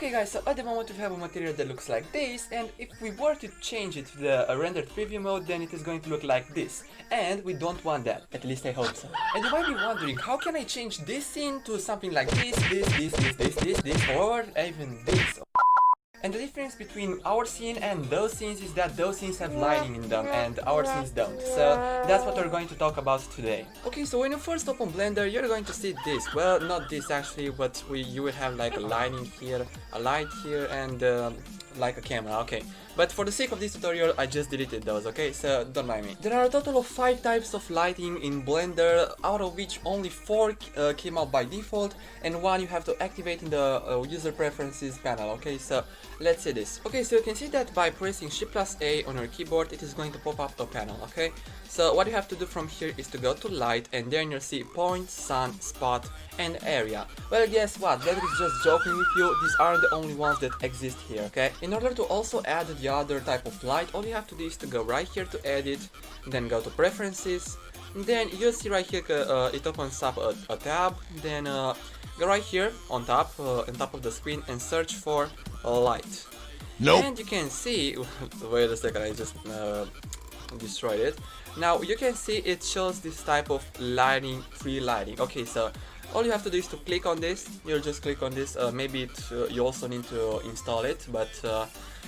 Okay guys, so at the moment we have a material that looks like this, and if we were to change it to the rendered preview mode, then it is going to look like this. And we don't want that, at least I hope so. And you might be wondering, how can I change this scene to something like this, or even this? And the difference between our scene and those scenes is that those scenes have lighting in them and our scenes don't. So that's what we're going to talk about today. Okay, so when you first open Blender, you're going to see this. Well, not this actually, but you will have like a lighting here, a light here, and like a camera, okay. But for the sake of this tutorial, I just deleted those, okay, so don't mind me. There are a total of 5 types of lighting in Blender, out of which only 4 came out by default, and 1 you have to activate in the user preferences panel, okay, so let's see this. Okay, so you can see that by pressing Shift plus A on your keyboard, it is going to pop up a panel, okay. So what you have to do from here is to go to light, and then you'll see point, sun, spot, and area. Well, guess what, Blender is just joking with you, these aren't the only ones that exist here, okay. In order to also add the other type of light, all you have to do is to go right here to edit, then go to preferences, then you'll see right here it opens up a tab, then go right here on top of the screen and search for light. Nope. And you can see, wait a second, I just destroyed it. Now you can see it shows this type of lighting, free lighting. Okay, so all you have to do is to click on this. You'll just click on this. Maybe you also need to install it, but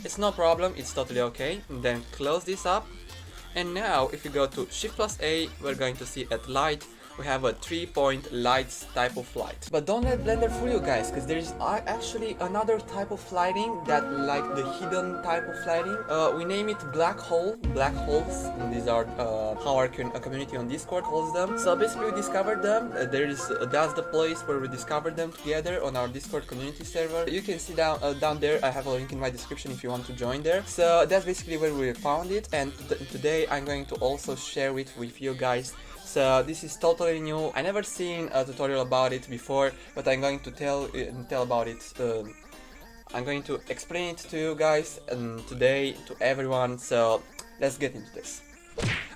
it's no problem, it's totally okay. And then close this up, and now if you go to Shift plus A, we're going to see at light we have a 3-point lights type of light. But don't let Blender fool you guys, because there is actually another type of lighting that like the hidden type of lighting. We name it black holes, and these are how our community on Discord calls them. So basically we discovered them, that's the place where we discovered them together on our Discord community server. You can see down there, I have a link in my description if you want to join there. So that's basically where we found it, and today I'm going to also share it with you guys. So this is totally new. I never seen a tutorial about it before, but I'm going to tell about it. I'm going to explain it to you guys today to everyone. So let's get into this.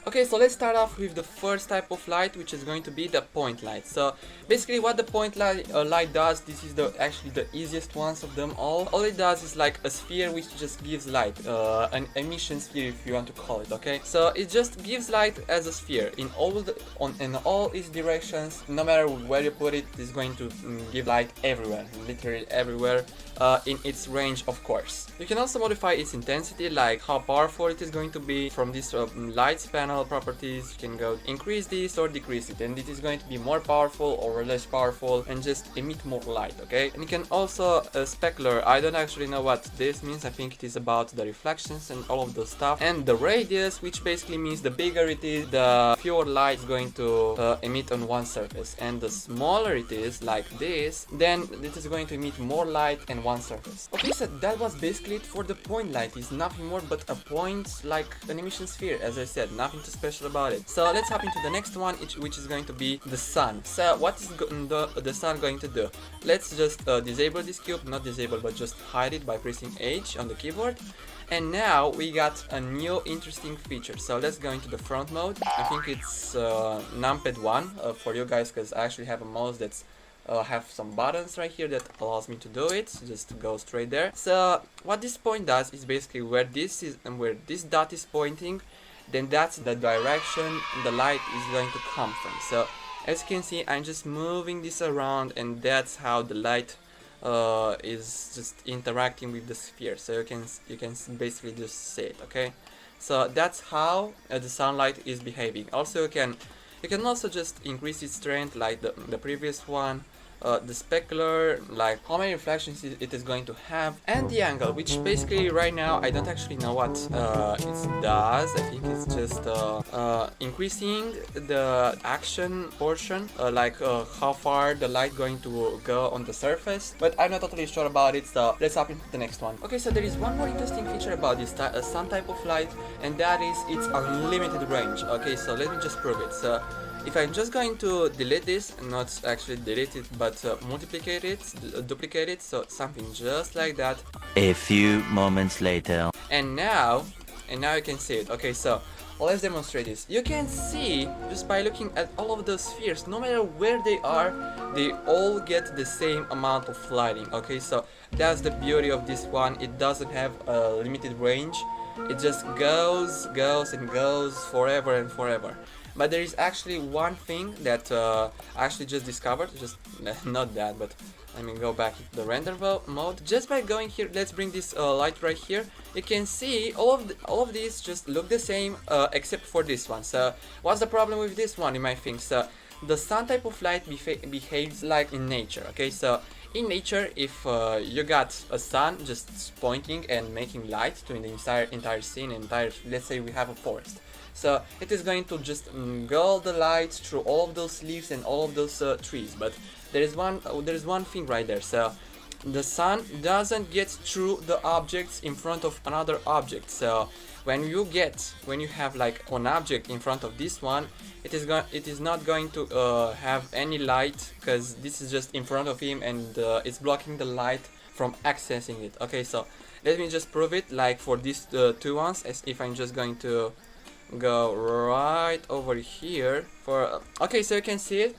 Okay, so let's start off with the first type of light, which is going to be the point light. So basically what the point light does, this is actually the easiest ones of them all. All it does is like a sphere which just gives light, an emission sphere if you want to call it, okay? So it just gives light as a sphere in all its directions. No matter where you put it, it's going to give light everywhere, literally everywhere, in its range, of course. You can also modify its intensity, like how powerful it is going to be. From this lights panel properties, you can go increase this or decrease it, and it is going to be more powerful or less powerful and just emit more light, okay? And you can also specular. I don't actually know what this means. I think it is about the reflections and all of those stuff. And the radius, which basically means the bigger it is, the fewer light is going to emit on one surface, and the smaller it is, like this, then it is going to emit more light in one surface. Okay, so that was basically it for the point light. It's nothing more but a point, like an emission sphere, as I said, nothing too special about it. So let's hop into the next one, which is going to be the sun. So what is the sun going to do? Let's just disable this cube, not disable, but just hide it by pressing H on the keyboard. And now we got a new interesting feature. So let's go into the front mode. I think it's numpad 1 for you guys, because I actually have a mouse that's have some buttons right here that allows me to do it. Just to go straight there. So what this point does is basically where this is and where this dot is pointing, then that's the direction the light is going to come from. So as you can see, I'm just moving this around, and that's how the light is just interacting with the sphere. So you can basically just see it, okay? So that's how the sunlight is behaving. Also you can also just increase its strength like the previous one. The specular, like how many reflections it is going to have, and the angle, which basically right now I don't actually know what it does. I think it's just increasing the action portion, like how far the light going to go on the surface, but I'm not totally sure about it, so let's hop into the next one. Okay, so there is one more interesting feature about this sun type of light, and that is its unlimited range. Okay, so let me just prove it. So if I'm just going to delete this, not actually delete it, but multiplicate it, duplicate it, so something just like that. A few moments later. And now you can see it. Okay, so let's demonstrate this. You can see just by looking at all of those spheres, no matter where they are, they all get the same amount of lighting. Okay, so that's the beauty of this one. It doesn't have a limited range. It just goes and goes forever and forever. But there is actually one thing that I actually just discovered, just not that, but let me go back into the render mode. Just by going here, let's bring this light right here. You can see all of these just look the same except for this one. So what's the problem with this one, you might think? So the sun type of light behaves like in nature. Okay, so in nature, if you got a sun just pointing and making light to the entire scene, let's say we have a forest. So it is going to just go the light through all of those leaves and all of those trees. But there is one thing right there. So the sun doesn't get through the objects in front of another object. So when you have like an object in front of this one, it is not going to have any light, because this is just in front of him and it's blocking the light from accessing it. Okay, so let me just prove it, like for these two ones, as if I'm just going to go right over here for okay, so you can see it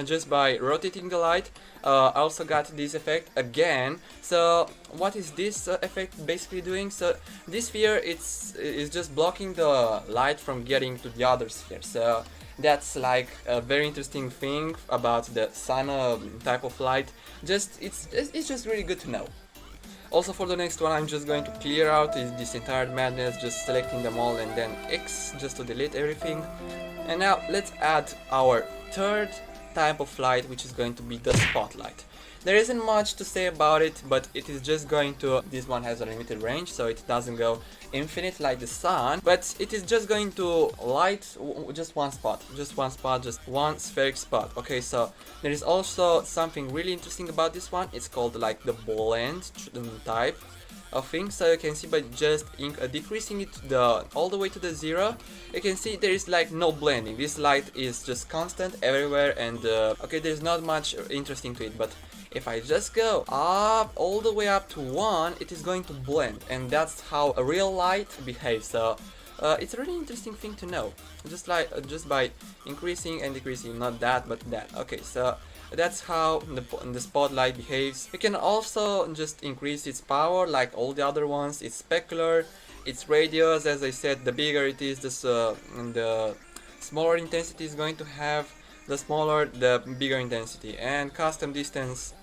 just by rotating the light. I also got this effect again. So what is this effect basically doing? So this sphere is just blocking the light from getting to the other sphere. So that's like a very interesting thing about the sun type of light. It's just really good to know. Also for the next one, I'm just going to clear out this entire madness, just selecting them all and then X just to delete everything. And now let's add our third type of light, which is going to be the spotlight. There isn't much to say about it, but it is just going to, this one has a limited range, so it doesn't go infinite like the sun, but it is just going to light just one spot, just one spheric spot. Okay, so there is also something really interesting about this one. It's called like the blend type of thing. So you can see by just decreasing it all the way to the 0, you can see there is like no blending. This light is just constant everywhere, and okay, there's not much interesting to it, but if I just go up all the way up to 1, it is going to blend, and that's how a real light behaves. So it's a really interesting thing to know, just by increasing and decreasing, not that but that. Okay, so that's how the spotlight behaves. You can also just increase its power like all the other ones, its specular, its radius. As I said, the bigger it is, the smaller intensity is going to have. The smaller, the bigger intensity. And custom distance,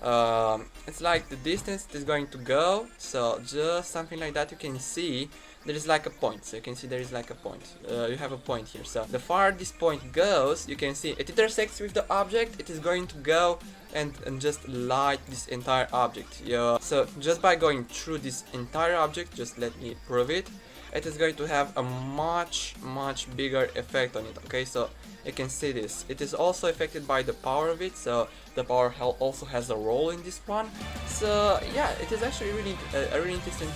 it's like the distance it is going to go. So just something like that. You can see there is like a point. So you can see there is like a point. You have a point here. So the farther this point goes, you can see it intersects with the object. It is going to go and just light this entire object. Yeah. So just by going through this entire object, just let me prove it. It is going to have a much bigger effect on it. Okay, so you can see this. It is also affected by the power of it, so the power also has a role in this one. So yeah, it is actually really a really interesting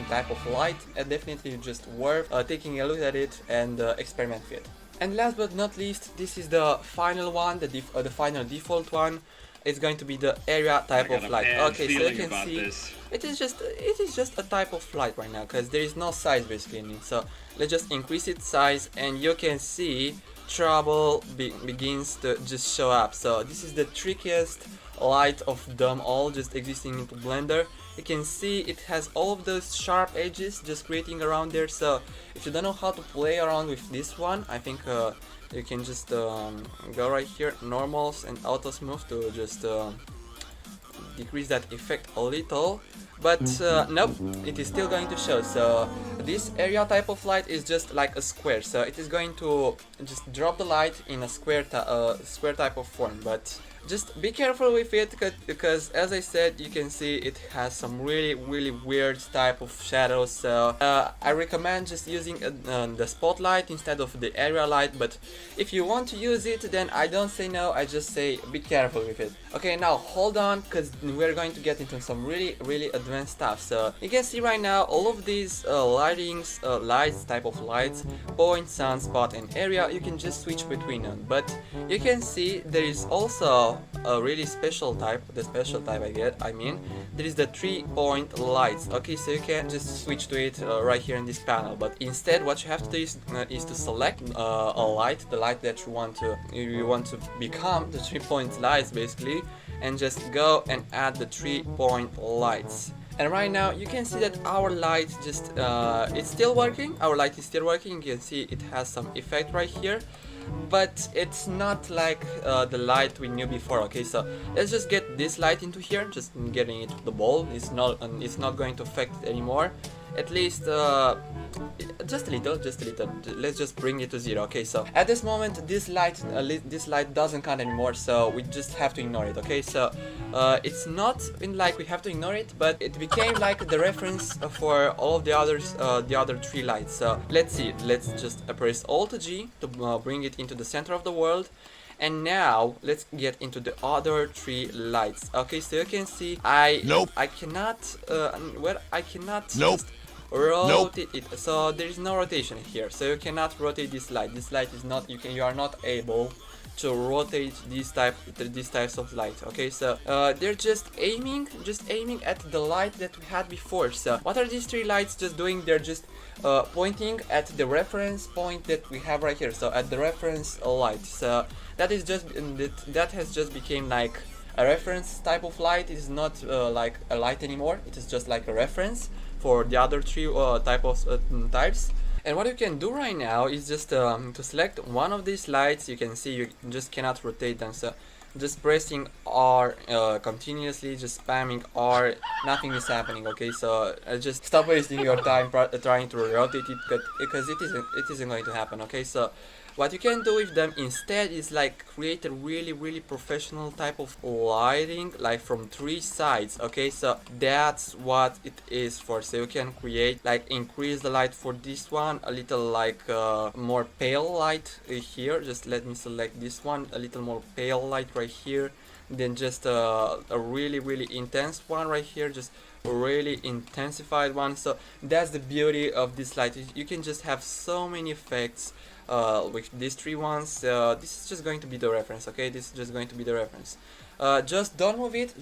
type of light, and definitely just worth taking a look at it and experiment with it. And last but not least, this is the final one, the final default one. It's going to be the area type of light. Okay, so you can see it is just a type of light right now, because there is no size basically in it. So let's just increase its size, and you can see trouble begins to just show up. So this is the trickiest light of them all, just existing into Blender. You can see it has all of those sharp edges just creating around there. So if you don't know how to play around with this one, I think you can just go right here, normals and auto smooth, to just decrease that effect a little. But nope, it is still going to show. So this area type of light is just like a square, so it is going to just drop the light in a square type of form. But just be careful with it, because as I said, you can see it has some really weird type of shadows. So I recommend just using the spotlight instead of the area light. But if you want to use it, then I don't say no, I just say be careful with it. Okay, now hold on, because we're going to get into some really advanced stuff. So you can see right now all of these lights type of lights, point, sun, spot and area, you can just switch between them. But you can see there is also a really special type, the special type I mean, there is the 3-point lights. Okay, so you can just switch to it right here in this panel, but instead what you have to do is to select a light, the light that you want to become the 3-point lights basically, and just go and add the 3-point lights. And right now you can see that our light just it's still working. Our light is still working. You can see it has some effect right here, but it's not like the light we knew before. Okay, so let's just get this light into here, just getting it to the ball. It's not going to affect it anymore, at least just a little. Let's just bring it to 0. Okay, so at this moment this light doesn't count anymore, so we just have to ignore it. Okay, so it's not in like we have to ignore it, but it became like the reference for all of the others, the other 3 lights. So let's see, let's just press Alt G to bring it into the center of the world. And now let's get into the other 3 lights. Okay, so you can see I cannot just rotate it. So there is no rotation here, so you cannot rotate this light. This light is not, you are not able to rotate these types of light. Okay, so they're just aiming at the light that we had before. So what are these 3 lights just doing? They're just pointing at the reference point that we have right here, so at the reference light. So that has just became like a reference type of light. It is not like a light anymore. It is just like a reference for the other 3 types. And what you can do right now is just to select one of these lights. You can see you just cannot rotate them, so just pressing R continuously, just spamming R, nothing is happening. Okay, so just stop wasting your time trying to rotate it, because it isn't going to happen. Okay, so what you can do with them instead is like create a really professional type of lighting, like from 3 sides. Okay, so that's what it is for. So you can create like increase the light for this one a little, like more pale light here. Just let me select this one, a little more pale light right here, then just a really intense one right here, just a really intensified one. So that's the beauty of this light. You can just have so many effects with these 3 ones. This is just going to be the reference. Okay, this is just going to be the reference. Just don't move it,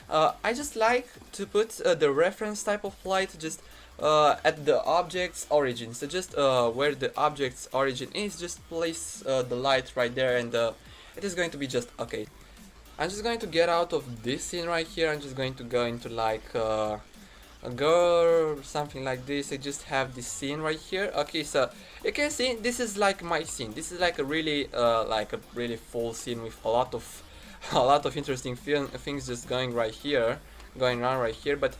I just like to put the reference type of light just at the object's origin. So just where the object's origin is, just place the light right there, and it is going to be just okay. I'm just going to get out of this scene right here. I'm just going to go into like a girl or something like this. I just have this scene right here. Okay, so you can see this is like my scene. This is like a really full scene with a lot of interesting things just going on right here. But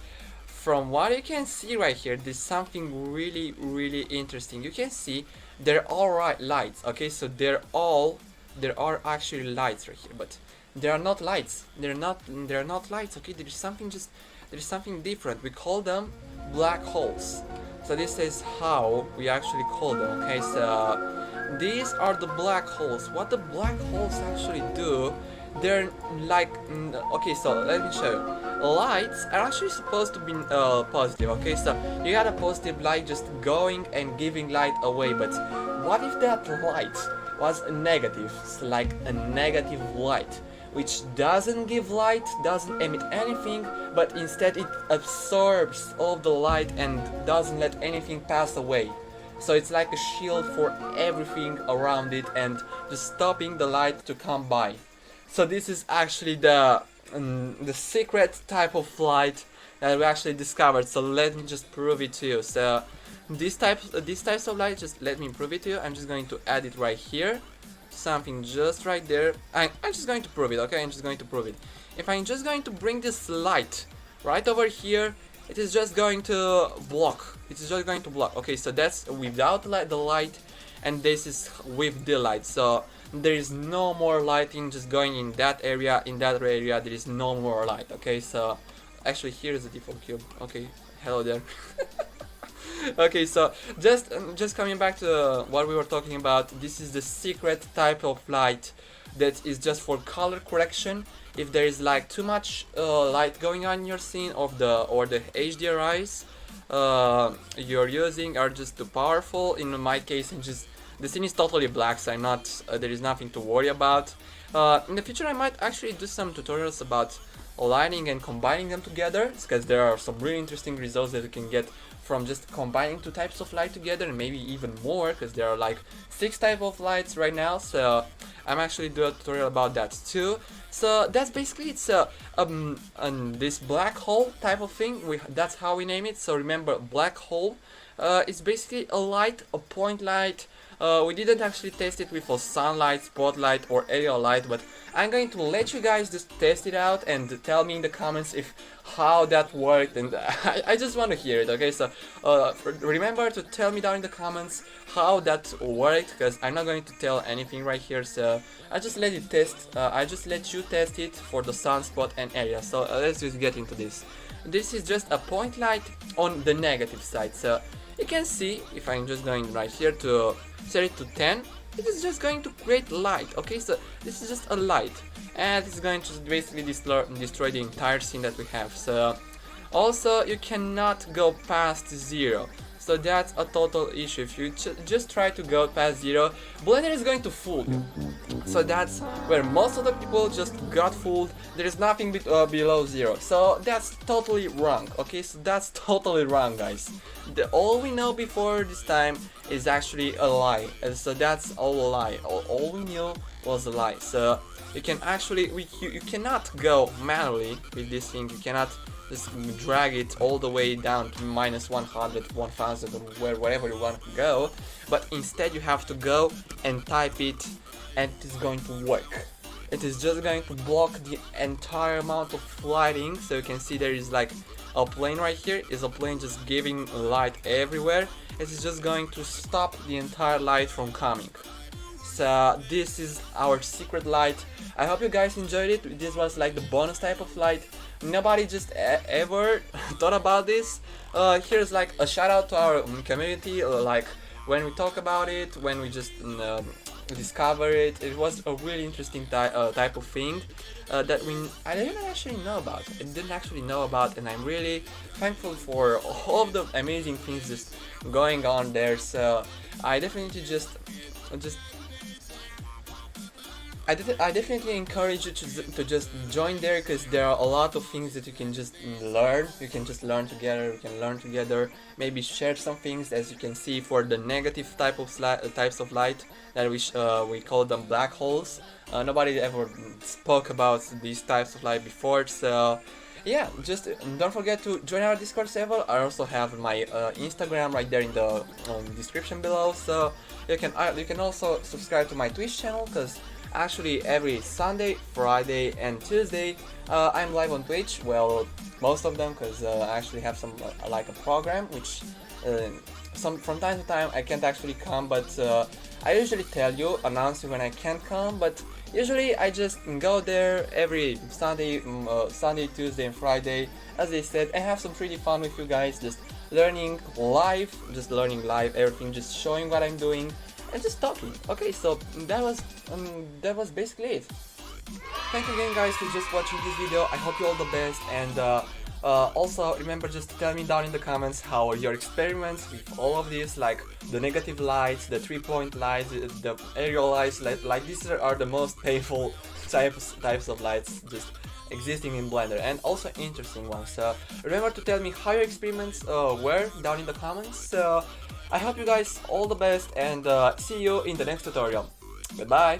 from what you can see right here, there's something really interesting. You can see they're all lights. Okay, so there are actually lights right here, but they are not lights. They're not lights. Okay, there is something different. We call them black holes. So this is how we actually call them. Okay, so these are the black holes. What the black holes actually do, they're like okay, so let me show you. Lights are actually supposed to be positive. Okay, so you got a positive light just going and giving light away, but what if that light was a negative, like a negative light, which doesn't give light, doesn't emit anything, but instead it absorbs all the light and doesn't let anything pass away. So it's like a shield for everything around it and just stopping the light to come by. So this is actually the secret type of light that we actually discovered. So let me just prove it to you. So these types of light, just let me prove it to you. I'm just going to add it right here. Something just right there. I'm just going to prove it. Okay, I'm just going to prove it. If I'm just going to bring this light right over here, it is just going to block. It is just going to block. Okay, so that's without the light, and this is with the light. So there is no more lighting just going in that area. In that area, there is no more light. Okay, so actually here is the default cube. Okay, hello there. Okay, so just coming back to what we were talking about, this is the secret type of light that is just for color correction. If there is like too much light going on in your scene, or the HDRIs you're using are just too powerful. In my case, the scene is totally black, so there is nothing to worry about. In the future I might actually do some tutorials about aligning and combining them together, because there are some really interesting results that you can get from just combining two types of light together, and maybe even more, because there are like 6 types of lights right now. So I'm actually doing a tutorial about that too. So that's basically this black hole type of thing. That's how we name it. So remember, black hole is basically a light, a point light. We didn't actually test it with a sunlight, spotlight, or aerial light, but I'm going to let you guys just test it out and tell me in the comments if how that worked, and I just want to hear it. Okay, so remember to tell me down in the comments how that worked, because I'm not going to tell anything right here. So I just let it test. I just let you test it for the sunspot and area. So let's just get into this. This is just a point light on the negative side. So you can see if I'm just going right here to set it to 10, it is just going to create light. Okay, so this is just a light, and it's going to basically destroy the entire scene that we have. So also you cannot go past 0. So that's a total issue. If you just try to go past 0, Blender is going to fool you. So that's where most of the people just got fooled. There is nothing below 0. So that's totally wrong. Okay, so that's totally wrong, guys. All we know before this time is actually a lie. And so that's all a lie. All we knew was a lie. So you can actually, you cannot go manually with this thing. You cannot just drag it all the way down to -100, 1000, or wherever you want to go, but instead you have to go and type it, and it is going to work. It is just going to block the entire amount of lighting. So you can see there is like a plane right here, is a plane just giving light everywhere. It is just going to stop the entire light from coming. So this is our secret light. I hope you guys enjoyed it. This was like the bonus type of light. Nobody just ever thought about this. Here's like a shout out to our community. Like when we talk about it, when we just discover it, it was a really interesting type of thing that I didn't actually know about. And I'm really thankful for all of the amazing things just going on there. So I definitely I definitely encourage you to just join there, because there are a lot of things that you can just learn. You can just learn together. We can learn together. Maybe share some things, as you can see for the negative types of light that we call them black holes. Nobody ever spoke about these types of light before. So yeah, just don't forget to join our Discord server. I also have my Instagram right there in the description below. So you can also subscribe to my Twitch channel, because actually every Sunday, Friday, and Tuesday I'm live on Twitch. Well, most of them, because I actually have some like a program which from time to time I can't actually come, but I usually tell you, announce you when I can't come. But usually I just go there every Sunday, Tuesday, and Friday, as I said, and have some pretty fun with you guys, just learning live, everything, just showing what I'm doing and just talking. Okay, so that was basically it. Thank you again, guys, for just watching this video. I hope you all the best, and also remember just to tell me down in the comments how your experiments with all of this, like the negative lights, the 3-point lights, the aerial lights, like these are the most painful types of lights just existing in Blender, and also interesting ones. So remember to tell me how your experiments were down in the comments. So I hope you guys all the best, and see you in the next tutorial. Goodbye!